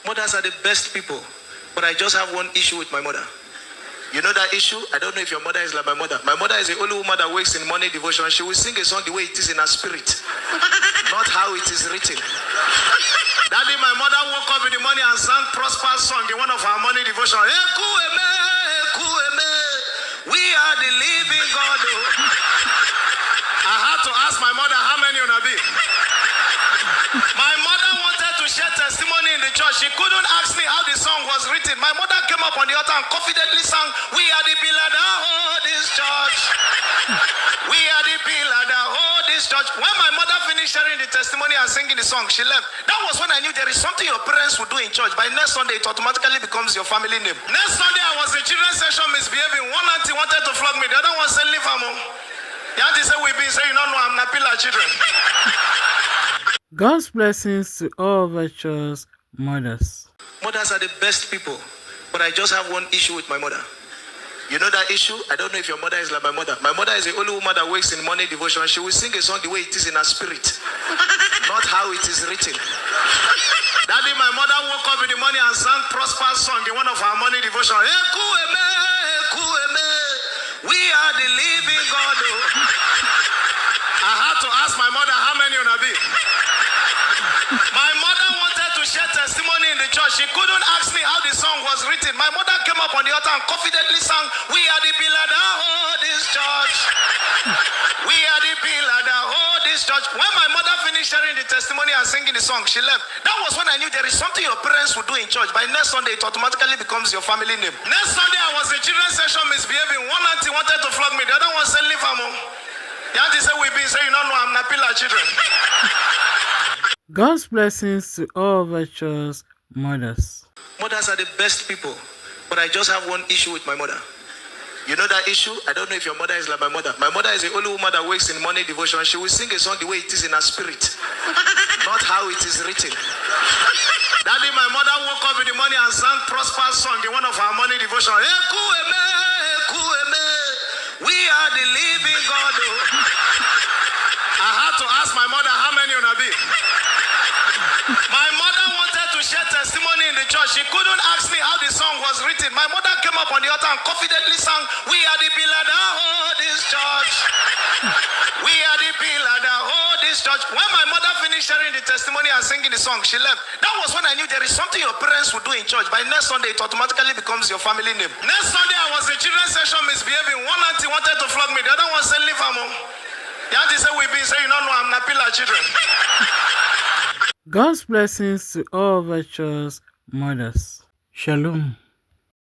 Mothers are the best people, but I just have one issue with my mother. You know that issue? I don't know if your mother is like my mother. My mother is the only woman that wakes in morning devotion. She will sing a song the way it is in her spirit, not how it is written. That day, my mother woke up in the morning and sang Prosper's song in one of her morning devotion. We are the living God. I had to ask my mother how many on be. My mother wanted to share testimony in the church. She couldn't ask me how the song was written. My mother came up on the altar and confidently sang, "We are the pillar that hold this church. We are the pillar that hold this church." When my mother finished sharing the testimony and singing the song, she left. That was when I knew there is something your parents will do in church. By next Sunday, it automatically becomes your family name. Next Sunday, I was in children's session misbehaving. One auntie wanted to flog me. The other one said, "Leave her mom." The auntie said, "We be saying, you don't know, I'm not pillar children." God's blessings to all virtuous mothers. Mothers are the best people, but I just have one issue with my mother. You know that issue? I don't know if your mother is like my mother. My mother is the only woman that wakes in morning devotion. She will sing a song the way it is in her spirit, not how it is written. That day, my mother woke up in the morning and sang Prosper's song in one of her morning devotion. We are the living God. I had to ask my mother how many on be. My mother wanted to share testimony in the church. She couldn't ask me how the song was written. My mother came up on the altar and confidently sang, "We are the pillar that hold this church. We are the pillar that hold this church." When my mother finished sharing the testimony and singing the song, she left. That was when I knew there is something your parents will do in church. By next Sunday, it automatically becomes your family name. Next Sunday, I was in children's session misbehaving. One auntie wanted to flog me. The other one said, "Leave her mom." The auntie said, "We be saying, you don't know, I'm not pillar children." God's blessings to all virtuous mothers. Mothers are the best people, but I just have one issue with my mother. You know that issue? I don't know if your mother is like my mother. My mother is the only woman that wakes in morning devotion. She will sing a song the way it is in her spirit, not how it is written. That day, my mother woke up in the morning and sang Prosper's song in one of her morning devotion. We are the living God. I had to ask my mother how many on be. My mother wanted to share testimony in the church. She couldn't ask me how the song was written. My mother came up on the altar and confidently sang, "We are the pillar that hold this church. We are the pillar that hold this church." When my mother finished sharing the testimony and singing the song, she left. That was when I knew there is something your parents will do in church. By next Sunday, it automatically becomes your family name. Next Sunday, I was in children's session misbehaving. One auntie wanted to flog me. The other one said, "Leave her mom." The auntie said, "We be saying, you don't know, I'm not pillar children." God's blessings to all virtuous mothers. Shalom.